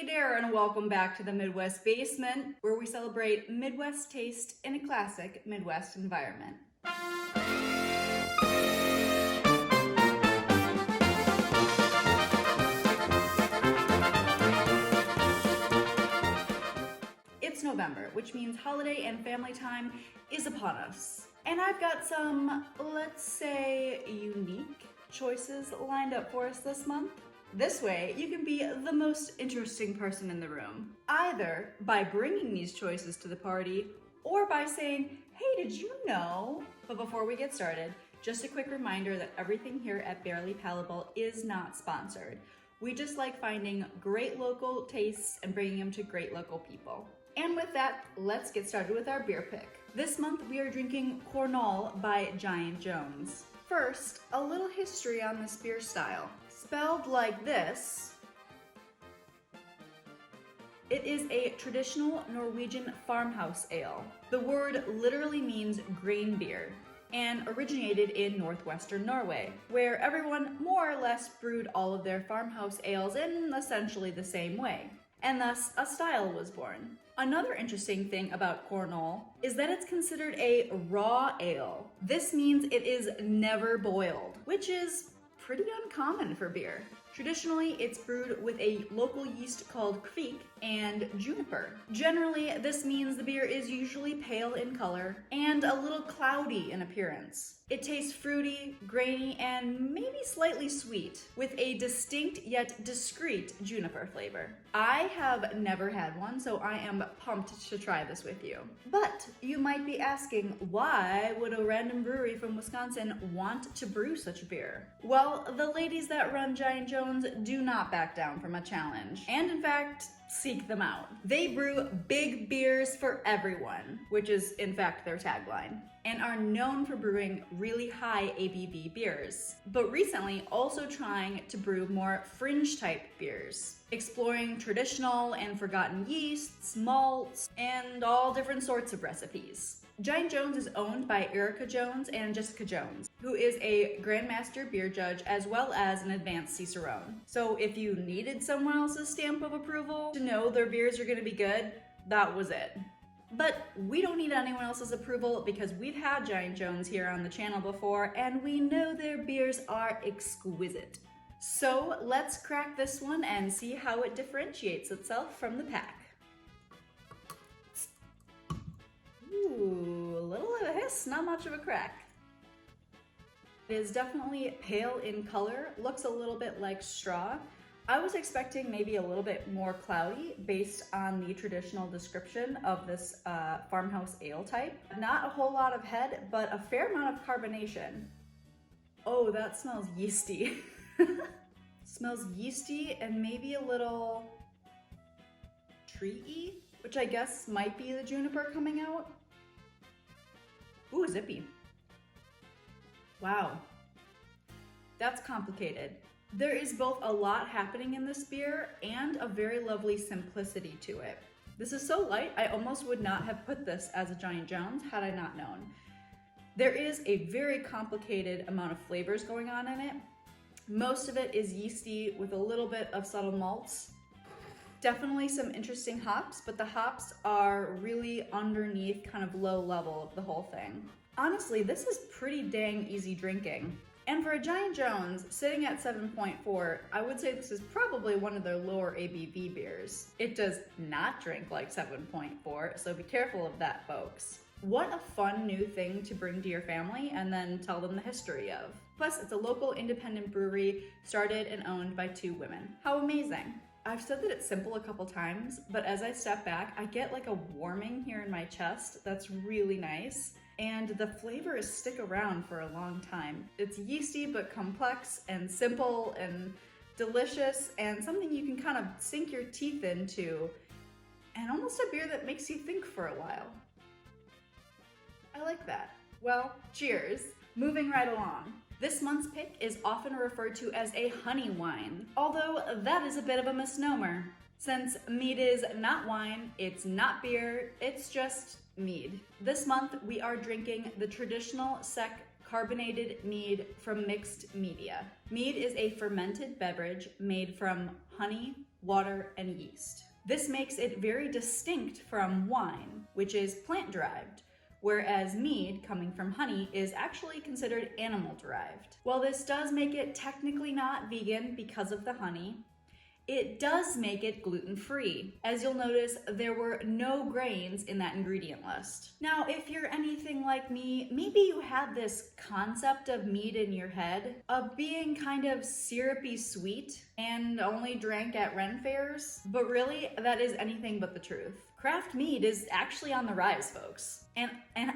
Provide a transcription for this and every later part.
Hey there, and welcome back to the Midwest Basement, where we celebrate Midwest taste in a classic Midwest environment. It's November, which means holiday and family time is upon us. And I've got some, let's say, unique choices lined up for us this month. This way, you can be the most interesting person in the room, either by bringing these choices to the party or by saying, hey, did you know? But before we get started, just a quick reminder that everything here at Barely Palatable is not sponsored. We just like finding great local tastes and bringing them to great local people. And with that, let's get started with our beer pick. This month, we are drinking Kornøl by Giant Jones. First, a little history on this beer style. Spelled like this, it is a traditional Norwegian farmhouse ale. The word literally means grain beer and originated in northwestern Norway, where everyone more or less brewed all of their farmhouse ales in essentially the same way, and thus a style was born. Another interesting thing about Kornøl is that it's considered a raw ale. This means it is never boiled, which is pretty uncommon for beer. Traditionally, it's brewed with a local yeast called kvik and juniper. Generally, this means the beer is usually pale in color and a little cloudy in appearance. It tastes fruity, grainy, and maybe slightly sweet, with a distinct yet discreet juniper flavor. I have never had one, so I am pumped to try this with you. But you might be asking, why would a random brewery from Wisconsin want to brew such a beer? Well, the ladies that run Giant Jones do not back down from a challenge, and in fact, seek them out. They brew big beers for everyone, which is in fact their tagline, and are known for brewing really high ABV beers, but recently also trying to brew more fringe type beers, exploring traditional and forgotten yeasts, malts, and all different sorts of recipes. Giant Jones is owned by Erica Jones and Jessica Jones, who is a Grandmaster beer judge as well as an advanced Cicerone. So if you needed someone else's stamp of approval to know their beers are going to be good, that was it. But we don't need anyone else's approval because we've had Giant Jones here on the channel before and we know their beers are exquisite. So let's crack this one and see how it differentiates itself from the pack. Ooh, a little of a hiss, not much of a crack. It is definitely pale in color, looks a little bit like straw. I was expecting maybe a little bit more cloudy based on the traditional description of this farmhouse ale type. Not a whole lot of head, but a fair amount of carbonation. Oh, that smells yeasty. Smells yeasty and maybe a little tree-y, which I guess might be the juniper coming out. Ooh, zippy. Wow, that's complicated. There is both a lot happening in this beer and a very lovely simplicity to it. This is so light, I almost would not have put this as a Giant Jones had I not known. There is a very complicated amount of flavors going on in it. Most of it is yeasty with a little bit of subtle malts. Definitely some interesting hops, but the hops are really underneath kind of low level of the whole thing. Honestly, this is pretty dang easy drinking. And for a Giant Jones, sitting at 7.4, I would say this is probably one of their lower ABV beers. It does not drink like 7.4, so be careful of that, folks. What a fun new thing to bring to your family and then tell them the history of. Plus, it's a local independent brewery started and owned by 2 women. How amazing. I've said that it's simple a couple times, but as I step back, I get like a warming here in my chest that's really nice. And the flavors stick around for a long time. It's yeasty but complex and simple and delicious and something you can kind of sink your teeth into, and almost a beer that makes you think for a while. I like that. Well, cheers. Moving right along. This month's pick is often referred to as a honey wine, although that is a bit of a misnomer. Since mead is not wine, it's not beer, it's just mead. This month, we are drinking the traditional sec carbonated mead from mixed Meadia. Mead is a fermented beverage made from honey, water, and yeast. This makes it very distinct from wine, which is plant-derived, whereas mead, coming from honey, is actually considered animal-derived. While this does make it technically not vegan because of the honey, it does make it gluten-free. As you'll notice, there were no grains in that ingredient list. Now, if you're anything like me, maybe you had this concept of mead in your head of being kind of syrupy sweet and only drank at Ren fairs, but really, that is anything but the truth. Craft mead is actually on the rise, folks. And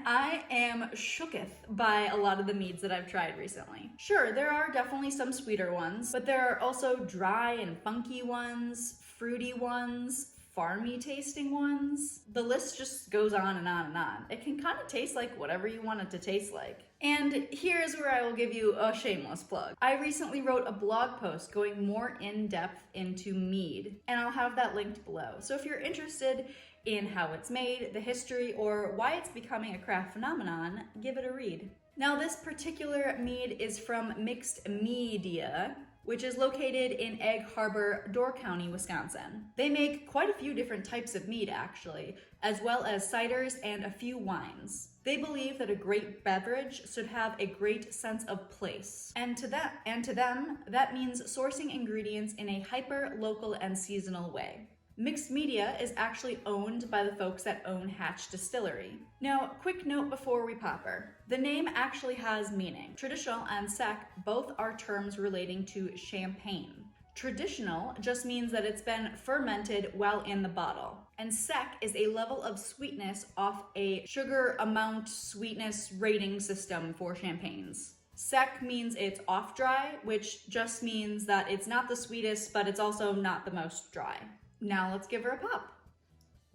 I am shooketh by a lot of the meads that I've tried recently. Sure, there are definitely some sweeter ones, but there are also dry and funky ones, fruity ones, farmy tasting ones. The list just goes on and on and on. It can kind of taste like whatever you want it to taste like. And here's where I will give you a shameless plug. I recently wrote a blog post going more in depth into mead, and I'll have that linked below. So if you're interested in how it's made, the history, or why it's becoming a craft phenomenon, give it a read. Now, this particular mead is from Mixed Meadia, which is located in Egg Harbor, Door County, Wisconsin. They make quite a few different types of mead, actually, as well as ciders and a few wines. They believe that a great beverage should have a great sense of place. And to them, that means sourcing ingredients in a hyper-local and seasonal way. Mixed Media is actually owned by the folks that own Hatch Distillery. Now, quick note before we pop her. The name actually has meaning. Traditional and sec both are terms relating to champagne. Traditional just means that it's been fermented while in the bottle. And sec is a level of sweetness off a sugar amount sweetness rating system for champagnes. Sec means it's off dry, which just means that it's not the sweetest, but it's also not the most dry. Now let's give her a pop.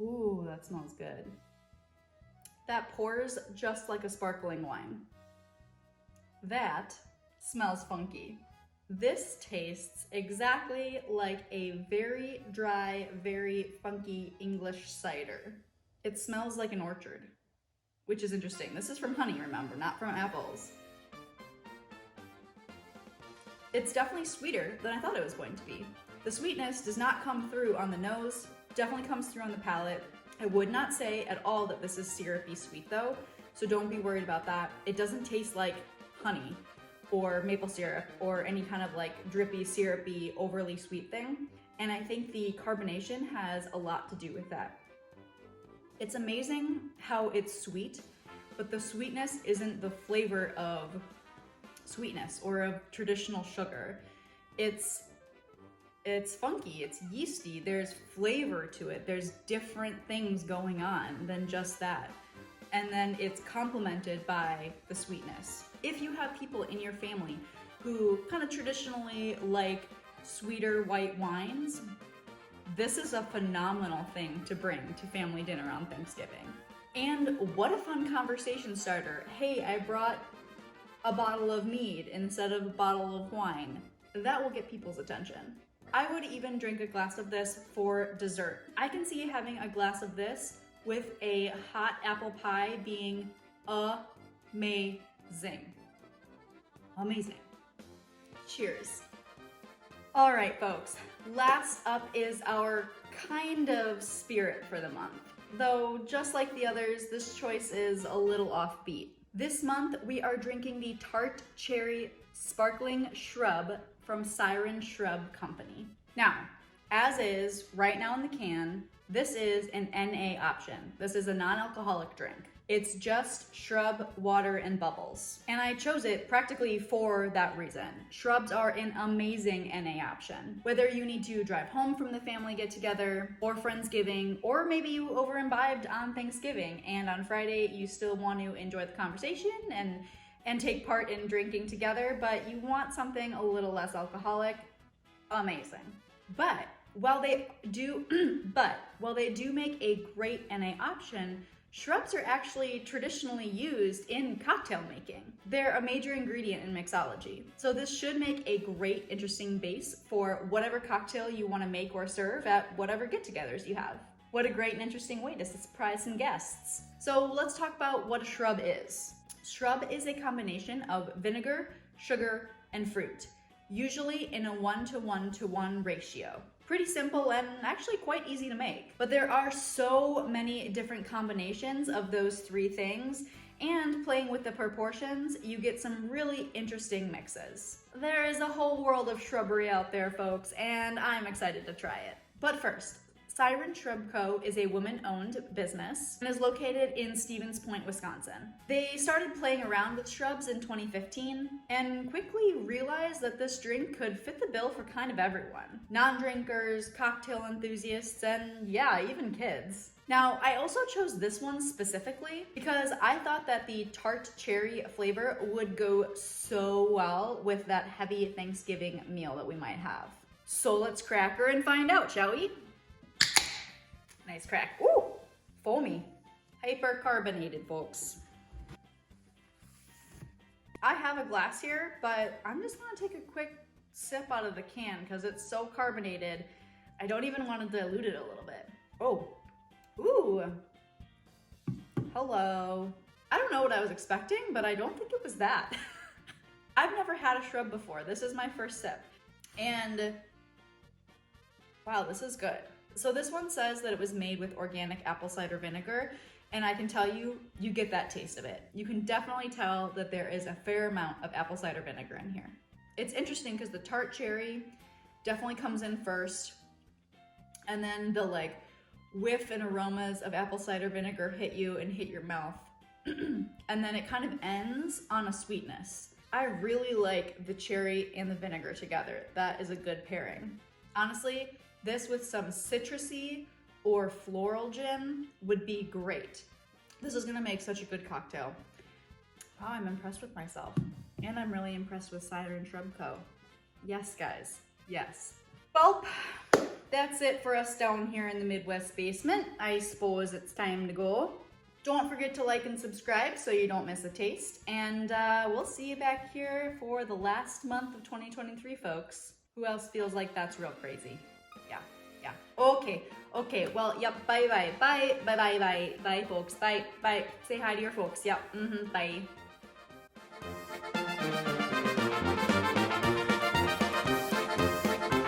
Ooh, that smells good. That pours just like a sparkling wine. That smells funky. This tastes exactly like a very dry, very funky English cider. It smells like an orchard, which is interesting. This is from honey, remember, not from apples. It's definitely sweeter than I thought it was going to be. The sweetness does not come through on the nose, definitely comes through on the palate. I would not say at all that this is syrupy sweet though, so don't be worried about that. It doesn't taste like honey or maple syrup or any kind of like drippy, syrupy, overly sweet thing. And I think the carbonation has a lot to do with that. It's amazing how it's sweet, but the sweetness isn't the flavor of sweetness or of traditional sugar. It's funky, it's yeasty, there's flavor to it, there's different things going on than just that. And then it's complemented by the sweetness. If you have people in your family who kind of traditionally like sweeter white wines, this is a phenomenal thing to bring to family dinner on Thanksgiving. And what a fun conversation starter. Hey, I brought a bottle of mead instead of a bottle of wine. That will get people's attention. I would even drink a glass of this for dessert. I can see having a glass of this with a hot apple pie being amazing. Amazing. Cheers. All right, folks. Last up is our kind of spirit for the month. Though, just like the others, this choice is a little offbeat. This month, we are drinking the Tart Cherry Sparkling Shrub from Siren Shrub Company. Now, as is, right now in the can, this is an NA option. This is a non-alcoholic drink. It's just shrub, water, and bubbles. And I chose it practically for that reason. Shrubs are an amazing NA option. Whether you need to drive home from the family get-together, or Friendsgiving, or maybe you over-imbibed on Thanksgiving, and on Friday you still want to enjoy the conversation and take part in drinking together, but you want something a little less alcoholic, amazing. But while they do make a great NA option, shrubs are actually traditionally used in cocktail making. They're a major ingredient in mixology. So this should make a great, interesting base for whatever cocktail you want to make or serve at whatever get-togethers you have. What a great and interesting way to surprise some guests. So let's talk about what a shrub is. Shrub is a combination of vinegar, sugar, and fruit, usually in a 1:1:1 ratio. pretty simple and actually quite easy to make. But there are so many different combinations of those three things, and playing with the proportions, you get some really interesting mixes. There is a whole world of shrubbery out there, folks, and I'm excited to try it. But first, Siren Shrub Co. is a woman-owned business and is located in Stevens Point, Wisconsin. They started playing around with shrubs in 2015 and quickly realized that this drink could fit the bill for kind of everyone. Non-drinkers, cocktail enthusiasts, and yeah, even kids. Now, I also chose this one specifically because I thought that the tart cherry flavor would go so well with that heavy Thanksgiving meal that we might have. So let's crack her and find out, shall we? Nice crack. Ooh, foamy. Hyper carbonated, folks. I have a glass here, but I'm just gonna take a quick sip out of the can because it's so carbonated. I don't even want to dilute it a little bit. Oh, ooh. Hello. I don't know what I was expecting, but I don't think it was that. I've never had a shrub before. This is my first sip. And wow, this is good. So this one says that it was made with organic apple cider vinegar, and I can tell you, you get that taste of it. You can definitely tell that there is a fair amount of apple cider vinegar in here. It's interesting because the tart cherry definitely comes in first, and then the like whiff and aromas of apple cider vinegar hit you and hit your mouth. And then it kind of ends on a sweetness. I really like the cherry and the vinegar together. That is a good pairing. Honestly, this with some citrusy or floral gin would be great. This is gonna make such a good cocktail. Wow, I'm impressed with myself. And I'm really impressed with Siren Shrub Co. Yes, guys, yes. Well, that's it for us down here in the Midwest basement. I suppose it's time to go. Don't forget to like and subscribe so you don't miss a taste. And we'll see you back here for the last month of 2023, folks. Who else feels like that's real crazy? Yeah. Okay. Well, yep. Bye, folks. Bye. Say hi to your folks. Yep. Bye.